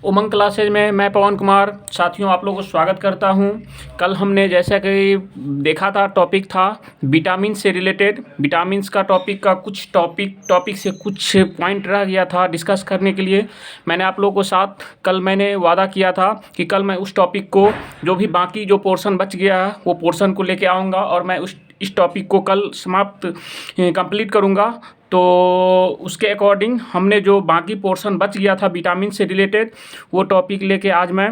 उमंग classes में मैं पवन कुमार साथियों आप लोगों को स्वागत करता हूं। कल हमने जैसा कि देखा था टॉपिक था विटामिन से रिलेटेड। विटामिन्स का टॉपिक से कुछ पॉइंट रह गया था डिस्कस करने के लिए। मैंने आप लोगों को साथ कल मैंने वादा किया था कि कल मैं उस टॉपिक को जो भी बाकी जो पोर्शन बच गया है वो पोर्शन को लेके आऊँगा और मैं इस टॉपिक को कल समाप्त कंप्लीट करूँगा। तो उसके अकॉर्डिंग हमने जो बाकी पोर्शन बच गया था विटामिन से रिलेटेड वो टॉपिक लेके आज मैं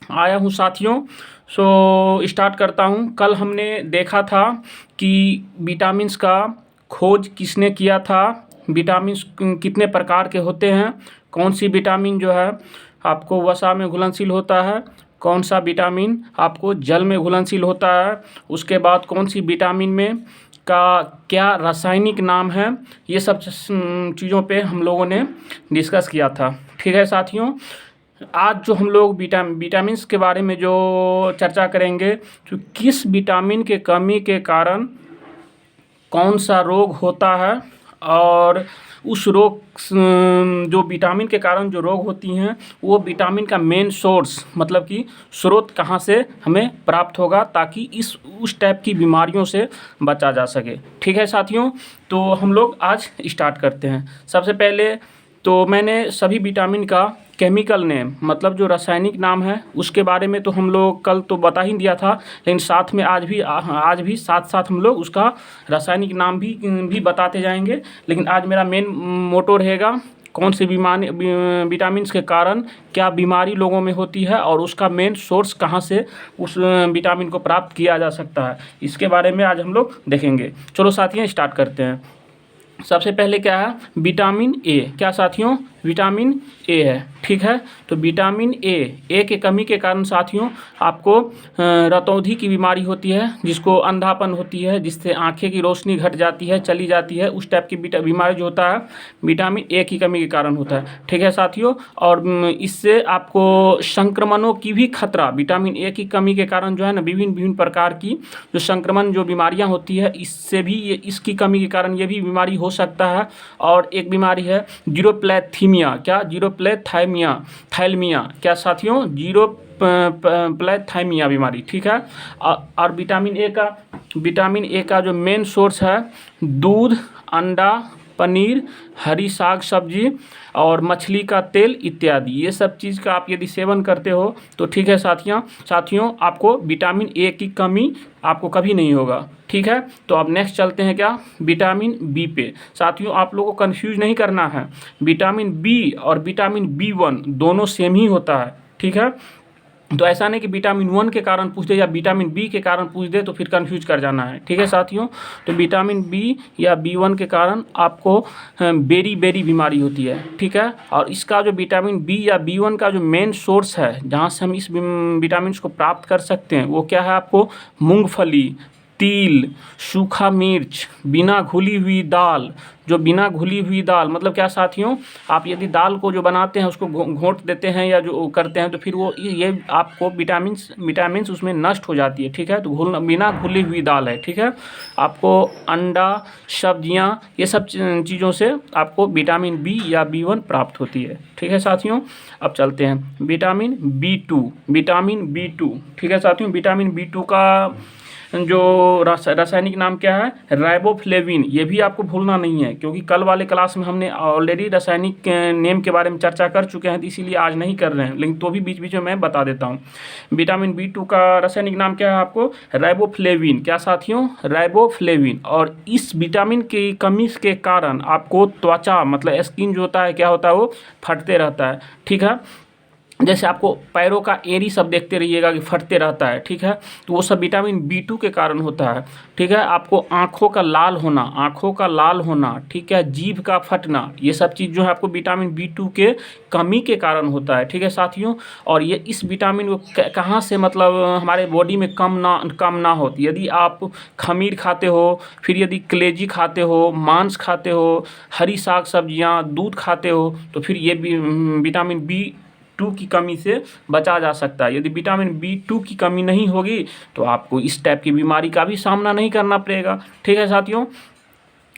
आया हूँ साथियों। सो स्टार्ट करता हूँ। कल हमने देखा था कि विटामिन्स का खोज किसने किया था, विटामिन्स कितने प्रकार के होते हैं, कौन सी विटामिन जो है आपको वसा में घुलनशील होता है, कौन सा विटामिन आपको जल में घुलनशील होता है, उसके बाद कौन सी विटामिन में का क्या रासायनिक नाम है। ये सब चीज़ों पे हम लोगों ने डिस्कस किया था। ठीक है साथियों, आज जो हम लोग विटामिन्स के बारे में जो चर्चा करेंगे तो किस विटामिन के कमी के कारण कौन सा रोग होता है और उस रोग जो विटामिन के कारण जो रोग होती हैं वो विटामिन का मेन सोर्स मतलब कि स्रोत कहाँ से हमें प्राप्त होगा ताकि उस टाइप की बीमारियों से बचा जा सके। ठीक है साथियों, तो हम लोग आज स्टार्ट करते हैं। सबसे पहले तो मैंने सभी विटामिन का केमिकल नेम मतलब जो रासायनिक नाम है उसके बारे में तो हम लोग कल तो बता ही दिया था, लेकिन साथ में आज भी साथ हम लोग उसका रासायनिक नाम भी बताते जाएंगे। लेकिन आज मेरा मेन मोटो रहेगा कौन सी विटामिन के कारण क्या बीमारी लोगों में होती है और उसका मेन सोर्स कहाँ से उस विटामिन को प्राप्त किया जा सकता है, इसके बारे में आज हम लोग देखेंगे। चलो साथियों स्टार्ट करते हैं। सबसे पहले क्या है विटामिन ए। क्या साथियों, विटामिन ए है। ठीक है, तो विटामिन ए के कमी के कारण साथियों आपको रतौंधी की बीमारी होती है जिसको अंधापन होती है, जिससे आंखें की रोशनी घट जाती है, चली जाती है। उस टाइप की बीमारी जो होता है विटामिन ए की कमी के कारण होता है। ठीक है साथियों, और इससे आपको संक्रमणों की भी खतरा विटामिन ए की कमी के कारण जो है ना विभिन्न प्रकार की जो संक्रमण जो बीमारियां होती है इससे भी इसकी कमी के कारण ये भी बीमारी हो सकता है। और एक बीमारी है जीरोप्लैथीमिया। क्या थैलमिया क्या साथियों, जीरोप्लैथीमिया बीमारी। ठीक है, और विटामिन ए का जो मेन सोर्स है दूध, अंडा, पनीर, हरी साग सब्जी और मछली का तेल इत्यादि, ये सब चीज़ का आप यदि सेवन करते हो तो ठीक है साथियों आपको विटामिन ए की कमी आपको कभी नहीं होगा। ठीक है, तो अब नेक्स्ट चलते हैं क्या विटामिन बी पे। साथियों आप लोगों को कंफ्यूज नहीं करना है, विटामिन बी और विटामिन बी1 दोनों सेम ही होता है। ठीक है, तो ऐसा नहीं कि विटामिन 1 के कारण पूछ दे या विटामिन बी के कारण पूछ दे तो फिर कंफ्यूज कर जाना है। ठीक है साथियों, तो विटामिन बी या बी1 के कारण आपको बेरी बीमारी होती है। ठीक है, और इसका जो विटामिन बी या बी1 का जो मेन सोर्स है जहाँ से हम इस विटामिन को प्राप्त कर सकते हैं वो क्या है, आपको मूंगफली, तिल, सूखा मिर्च, बिना घुली हुई दाल। जो बिना घुली हुई दाल मतलब क्या साथियों, आप यदि दाल को जो बनाते हैं उसको घोंट देते हैं या जो करते हैं तो फिर वो ये आपको विटामिन उसमें नष्ट हो जाती है। ठीक है, तो बिना घुली हुई दाल है। ठीक है, आपको अंडा, सब्जियां, ये सब चीज़ों से आपको विटामिन बी या बी1 प्राप्त होती है। ठीक है साथियों, अब चलते हैं विटामिन बी2। ठीक है साथियों, विटामिन बी2 का जो रासायनिक नाम क्या है, राइबोफ्लेविन। ये भी आपको भूलना नहीं है क्योंकि कल वाले क्लास में हमने ऑलरेडी रासायनिक नेम के बारे में चर्चा कर चुके हैं, तो इसीलिए आज नहीं कर रहे हैं, लेकिन तो भी बीच में मैं बता देता हूँ। विटामिन बी2 का रासायनिक नाम क्या है आपको, राइबोफ्लेविन। क्या साथियों, राइबोफ्लेविन। और इस विटामिन की कमी के कारण आपको त्वचा मतलब स्किन जो होता है क्या होता है वो फटते रहता है। ठीक है, जैसे आपको पैरों का एड़ी सब देखते रहिएगा कि फटते रहता है। ठीक है, तो वो सब विटामिन बी2 के कारण होता है। ठीक है, आपको आँखों का लाल होना, ठीक है, जीभ का फटना, ये सब चीज़ जो है आपको विटामिन बी2 के कमी के कारण होता है। ठीक है साथियों, और ये इस विटामिन को कहाँ से मतलब हमारे बॉडी में कम ना हो, यदि आप खमीर खाते हो, फिर यदि कलेजी खाते हो, मांस खाते हो, हरी साग सब्जियाँ, दूध खाते हो, तो फिर ये विटामिन बी2 की कमी से बचा जा सकता है। यदि विटामिन बी2 की कमी नहीं होगी तो आपको इस टाइप की बीमारी का भी सामना नहीं करना पड़ेगा। ठीक है साथियों,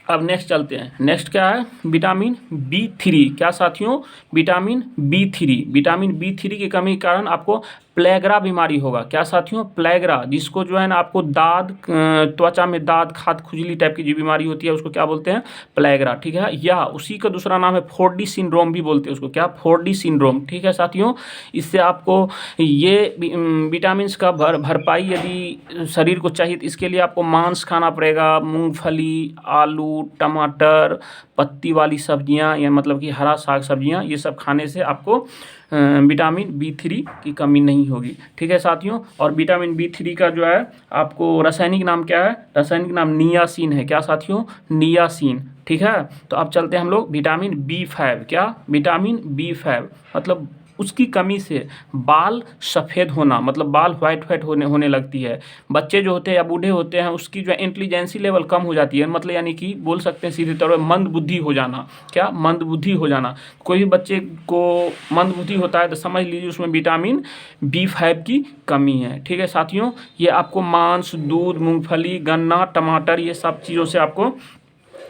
अब नेक्स्ट चलते हैं। नेक्स्ट क्या है? Vitamin B3। क्या साथियों? Vitamin B3। विटामिन B3 की कमी के कारण आपको प्लेगरा बीमारी होगा। क्या साथियों? प्लेगरा, जिसको जो है ना आपको दाद, त्वचा में दाद, खाद, खुजली टाइप की जो बीमारी होती है उसको क्या बोलते हैं? प्लेगरा। ठीक है, या उसी का दूसरा नाम है 4D सिंड्रोम भी बोलते हैं उसको। क्या? 4D syndrome. ठीक है साथियों, इससे आपको ये विटामिन का भरपाई यदि शरीर को चाहिए तो इसके लिए आपको मांस खाना पड़ेगा, मूंगफली, आलू, टमाटर, पत्ती वाली सब्जियां, या मतलब कि हरा साग सब्जियां, ये सब खाने से आपको विटामिन B3 की कमी नहीं होगी। ठीक है साथियों, और विटामिन B3 का जो है आपको रासायनिक नाम क्या है? रासायनिक नाम नियासिन है। क्या साथियों? नियासिन। ठीक है, तो अब चलते हैं हम लोग विटामिन B5। क्या? विटामिन B5 मतलब उसकी कमी से बाल सफ़ेद होना, मतलब बाल वाइट होने लगती है। बच्चे जो होते हैं या बूढ़े होते हैं उसकी जो है इंटेलिजेंसी लेवल कम हो जाती है, मतलब यानी कि बोल सकते हैं सीधे तौर पर मंद बुद्धि हो जाना। क्या? मंद बुद्धि हो जाना। कोई भी बच्चे को मंद बुद्धि होता है तो समझ लीजिए उसमें विटामिन B5 की कमी है। ठीक है साथियों, ये आपको मांस, दूध, मूंगफली, गन्ना, टमाटर, ये सब चीज़ों से आपको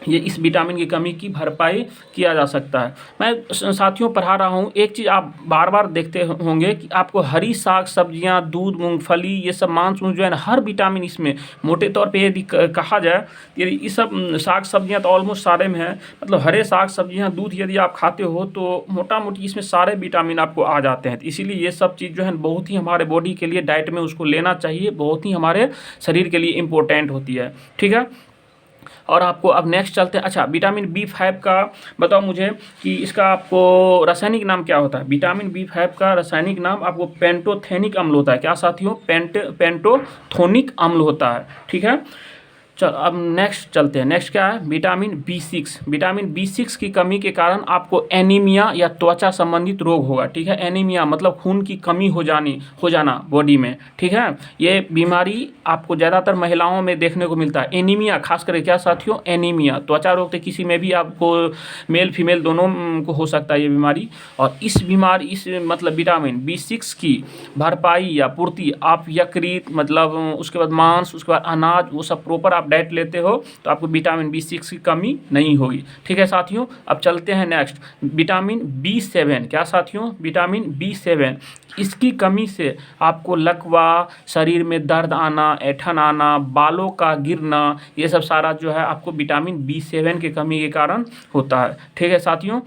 ये इस विटामिन की कमी की भरपाई किया जा सकता है। मैं साथियों पढ़ा रहा हूँ, एक चीज़ आप बार बार देखते होंगे कि आपको हरी साग सब्जियाँ, दूध, मूंगफली, ये सब मांस जो है ना, हर विटामिन इसमें मोटे तौर पे यदि कहा जाए, यदि ये सब साग सब्जियाँ तो ऑलमोस्ट सारे में है, मतलब हरे साग सब्जियाँ, दूध यदि आप खाते हो तो मोटा मोटी इसमें सारे विटामिन आपको आ जाते हैं। तो इसीलिए ये सब चीज़ जो है बहुत ही हमारे बॉडी के लिए डाइट में उसको लेना चाहिए, बहुत ही हमारे शरीर के लिए इम्पोर्टेंट होती है। ठीक है, और आपको अब नेक्स्ट चलते हैं। अच्छा, विटामिन B5 का बताओ मुझे कि इसका आपको रासायनिक नाम क्या होता है? विटामिन B5 का रासायनिक नाम आपको पेंटोथेनिक अम्ल होता है। क्या साथियों? पेंटोथोनिक अम्ल होता है। ठीक है, चल अब नेक्स्ट चलते हैं। नेक्स्ट क्या है? Vitamin B6। विटामिन B6 की कमी के कारण आपको एनीमिया या त्वचा संबंधित रोग होगा। ठीक है, एनीमिया मतलब खून की कमी हो जाना बॉडी में। ठीक है, ये बीमारी आपको ज़्यादातर महिलाओं में देखने को मिलता है। एनीमिया खास करके। क्या साथियों? एनीमिया। त्वचा रोग तो किसी में भी आपको मेल फीमेल दोनों को हो सकता है ये बीमारी। और इस मतलब विटामिन B6 की भरपाई या पूर्ति आप यकृत, मतलब उसके बाद मांस, उसके बाद अनाज, वो सब प्रॉपर आप डाइट लेते हो तो आपको विटामिन B6 की कमी नहीं होगी। ठीक है साथियों, अब चलते हैं नेक्स्ट विटामिन B7। क्या साथियों? Vitamin B7। इसकी कमी से आपको लकवा, शरीर में दर्द आना, ऐंठन आना, बालों का गिरना, ये सब सारा जो है आपको विटामिन B7 की कमी के कारण होता है। ठीक है साथियों,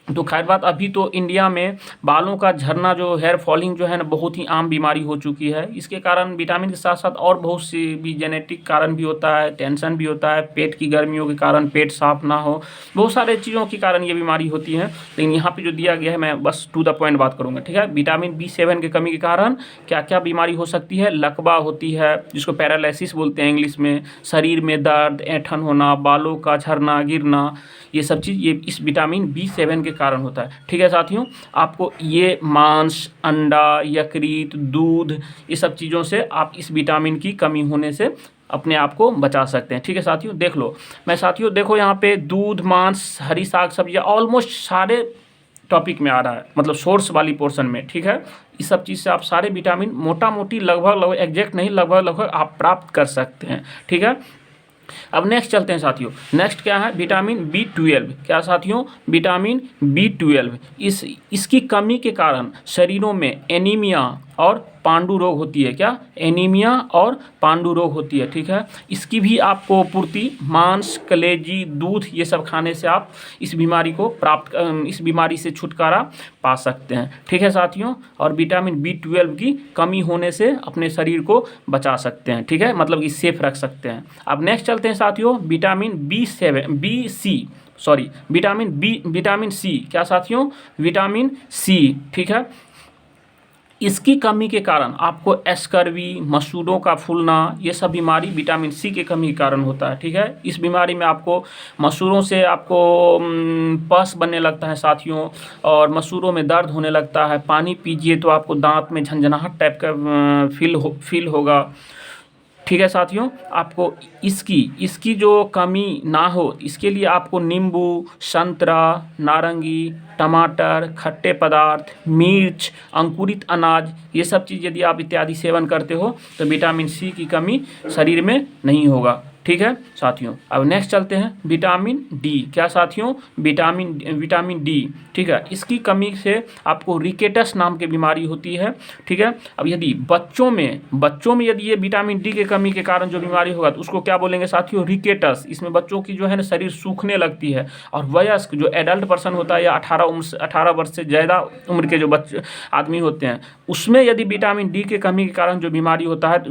तो खैर बात, अभी तो इंडिया में बालों का झड़ना, जो हेयर फॉलिंग जो है ना, बहुत ही आम बीमारी हो चुकी है। इसके कारण विटामिन के साथ साथ और बहुत सी भी जेनेटिक कारण भी होता है, टेंशन भी होता है, पेट की गर्मियों के कारण पेट साफ ना हो, बहुत सारे चीज़ों के कारण ये बीमारी होती है। लेकिन यहाँ पे जो दिया गया है मैं बस टू द पॉइंट बात करूँगा। ठीक है, विटामिन B7 की कमी के कारण क्या क्या बीमारी हो सकती है? लकवा होती है, जिसको पैरालिसिस बोलते हैं इंग्लिश में, शरीर में दर्द, ऐंठन होना, बालों का झड़ना, गिरना, ये सब चीज़ ये इस विटामिन B7 के कारण होता है। ठीक है साथियों, आपको ये मांस, अंडा, यकृत, दूध, ये सब चीज़ों से आप इस विटामिन की कमी होने से अपने आप को बचा सकते हैं। ठीक है साथियों, देख लो, मैं साथियों देखो यहाँ पे दूध, मांस, हरी साग सब्जियाँ ऑलमोस्ट सारे टॉपिक में आ रहा है, मतलब सोर्स वाली पोर्शन में। ठीक है, इस सब चीज़ से आप सारे विटामिन मोटा मोटी लगभग एग्जैक्ट नहीं, लगभग आप प्राप्त कर सकते हैं। ठीक है, अब नेक्स्ट चलते हैं साथियों। नेक्स्ट क्या है? Vitamin B12। क्या साथियों? Vitamin B12। इसकी कमी के कारण शरीरों में एनीमिया और पांडु रोग होती है। क्या? एनीमिया और पांडु रोग होती है। ठीक है, इसकी भी आपको पूर्ति मांस, कलेजी, दूध, ये सब खाने से आप इस बीमारी से छुटकारा पा सकते हैं। ठीक है साथियों, और विटामिन B12 की कमी होने से अपने शरीर को बचा सकते हैं। ठीक है, मतलब कि सेफ रख सकते हैं। अब नेक्स्ट चलते हैं साथियों, विटामिन C। क्या साथियों? Vitamin C। ठीक है, इसकी कमी के कारण आपको स्कर्वी, मसूड़ों का फूलना, ये सब बीमारी विटामिन C के कमी के कारण होता है। ठीक है, इस बीमारी में आपको मसूड़ों से आपको पस बनने लगता है साथियों, और मसूड़ों में दर्द होने लगता है। पानी पीजिए तो आपको दांत में झंझनाहट टाइप का फील होगा। ठीक है साथियों, आपको इसकी जो कमी ना हो, इसके लिए आपको नींबू, संतरा, नारंगी, टमाटर, खट्टे पदार्थ, मिर्च, अंकुरित अनाज, ये सब चीज़ यदि आप इत्यादि सेवन करते हो तो विटामिन C की कमी शरीर में नहीं होगा। ठीक है साथियों। अब नेक्स्ट चलते हैं विटामिन डी। क्या साथियों? विटामिन डी, ठीक है। इसकी कमी से आपको रिकेटस नाम की बीमारी होती है, ठीक है। अब यदि बच्चों में यदि ये विटामिन डी के कमी के कारण जो बीमारी होगा तो उसको क्या बोलेंगे साथियों? रिकेटस। इसमें बच्चों की जो है ना शरीर सूखने लगती है, और वयस्क जो एडल्ट पर्सन होता है या 18 वर्ष से ज़्यादा उम्र के जो बच्चे आदमी होते हैं उसमें यदि विटामिन डी के कमी के कारण जो बीमारी होता है तो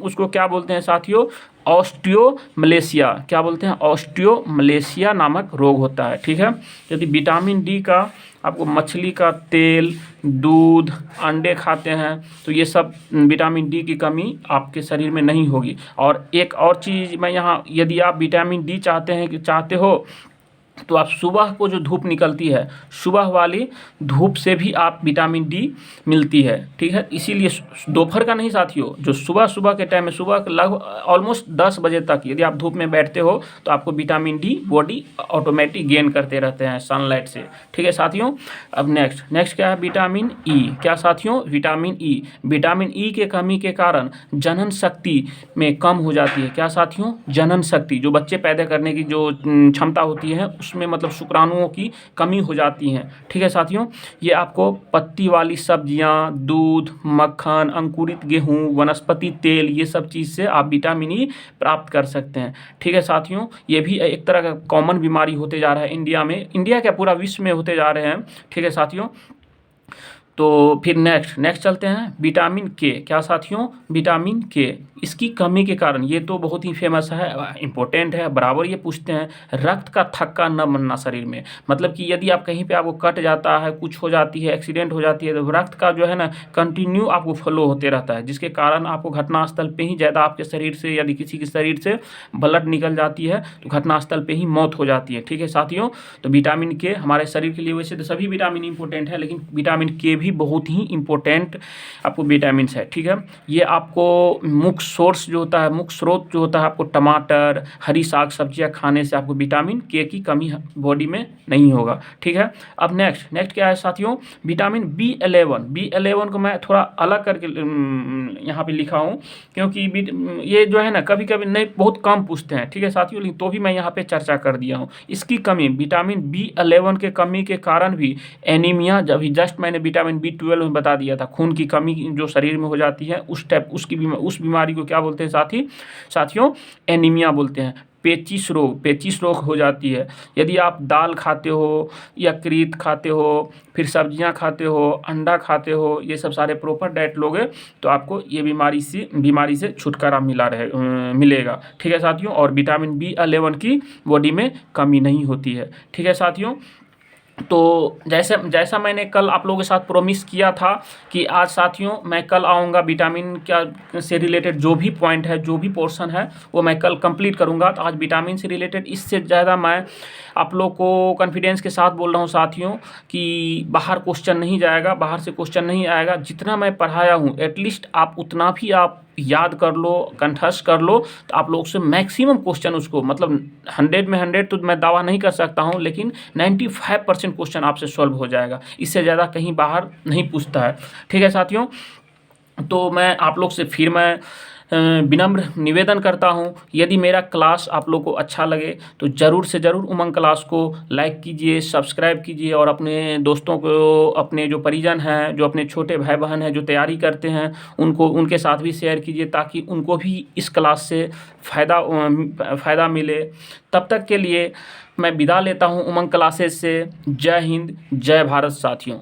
उसको क्या बोलते हैं साथियों? ऑस्टियोमलेशिया। क्या बोलते हैं? ऑस्टियोमलेशिया नामक रोग होता है, ठीक है। यदि विटामिन डी का आपको मछली का तेल, दूध, अंडे खाते हैं तो ये सब विटामिन डी की कमी आपके शरीर में नहीं होगी। और एक और चीज़ मैं यहाँ, यदि आप विटामिन डी चाहते हो तो आप सुबह को जो धूप निकलती है, सुबह वाली धूप से भी आप विटामिन डी मिलती है, ठीक है। इसीलिए दोपहर का नहीं साथियों, जो सुबह के टाइम में, सुबह लगभग ऑलमोस्ट 10 बजे तक यदि आप धूप में बैठते हो तो आपको vitamin D body automatic gain करते रहते हैं सनलाइट से, ठीक है साथियों। अब नेक्स्ट क्या है? Vitamin E. क्या साथियों? Vitamin E. विटामिन ई के कमी के कारण जनन शक्ति में कम हो जाती है। क्या साथियों? जनन शक्ति, जो बच्चे पैदा करने की जो क्षमता होती है उसमें मतलब शुक्राणुओं की कमी हो जाती है, ठीक है साथियों। ये आपको पत्ती वाली सब्जियां, दूध, मक्खन, अंकुरित गेहूं, वनस्पति तेल, ये सब चीज़ से आप विटामिन ई प्राप्त कर सकते हैं, ठीक है साथियों। ये भी एक तरह का कॉमन बीमारी होते जा रहा है इंडिया क्या पूरा विश्व में होते जा रहे हैं, ठीक है साथियों। तो फिर नेक्स्ट चलते हैं विटामिन के। क्या साथियों? विटामिन के। इसकी कमी के कारण, ये तो बहुत ही फेमस है, इम्पोर्टेंट है, बराबर ये पूछते हैं, रक्त का थक्का न बनना शरीर में। मतलब कि यदि आप कहीं पे आपको कट जाता है, कुछ हो जाती है, एक्सीडेंट हो जाती है, तो रक्त का जो है ना कंटिन्यू आपको फ्लो होते रहता है, जिसके कारण आपको घटनास्थल पे ही ज़्यादा आपके शरीर से, यदि किसी के शरीर से ब्लड निकल जाती है तो घटनास्थल पे ही मौत हो जाती है, ठीक है साथियों। तो विटामिन के हमारे शरीर के लिए, वैसे तो सभी विटामिन इंपॉर्टेंट है, लेकिन विटामिन के भी बहुत ही इंपॉर्टेंट आपको विटामिन है, ठीक है। ये आपको मुख्य सोर्स जो होता है, मुख्य स्रोत जो होता है, आपको टमाटर, हरी साग सब्जियां खाने से आपको विटामिन के की कमी बॉडी में नहीं होगा, ठीक है। अब नेक्स्ट क्या है साथियों? विटामिन B11 को मैं थोड़ा अलग करके यहाँ पे लिखा हूँ, क्योंकि ये जो है ना कभी कभी नहीं, बहुत कम पूछते हैं, ठीक है साथियों, लेकिन तो भी मैं यहाँ पे चर्चा कर दिया हूँ। इसकी कमी, विटामिन B11 के कमी के कारण भी एनीमिया, जब जस्ट मैंने विटामिन B12 में बता दिया था, खून की कमी जो शरीर में हो जाती है, उस बीमारी को क्या बोलते हैं साथियों? एनीमिया बोलते हैं। पेचिश रोग हो जाती है। यदि आप दाल खाते हो, यकृत खाते हो, फिर सब्जियां खाते हो, अंडा खाते हो, ये सब सारे प्रॉपर डाइट लोगे तो आपको ये बीमारी से छुटकारा मिलेगा, ठीक है साथियों। और विटामिन B11 की बॉडी में कमी नहीं होती है, ठीक है साथियों। तो जैसा मैंने कल आप लोगों के साथ प्रॉमिस किया था कि आज साथियों मैं कल आऊँगा, विटामिन क्या से रिलेटेड जो भी पॉइंट है, जो भी पोर्शन है वो मैं कल कंप्लीट करूँगा। तो आज विटामिन से रिलेटेड इससे ज़्यादा मैं आप लोग को कॉन्फिडेंस के साथ बोल रहा हूँ साथियों कि बाहर से क्वेश्चन नहीं आएगा। जितना मैं पढ़ाया हूँ एटलीस्ट आप उतना भी आप याद कर लो, कंठस्थ कर लो, तो आप लोग से मैक्सिमम क्वेश्चन उसको, मतलब 100 में 100 तो मैं दावा नहीं कर सकता हूँ, लेकिन 95% क्वेश्चन आपसे सॉल्व हो जाएगा। इससे ज़्यादा कहीं बाहर नहीं पूछता है, ठीक है साथियों। तो मैं आप लोग से फिर मैं विनम्र निवेदन करता हूँ, यदि मेरा क्लास आप लोग को अच्छा लगे तो ज़रूर से ज़रूर उमंग क्लास को लाइक कीजिए, सब्सक्राइब कीजिए, और अपने दोस्तों को, अपने जो परिजन हैं, जो अपने छोटे भाई बहन हैं जो तैयारी करते हैं, उनके साथ भी शेयर कीजिए, ताकि उनको भी इस क्लास से फ़ायदा मिले। तब तक के लिए मैं विदा लेता हूँ उमंग क्लासेस से। जय हिंद, जय भारत साथियों।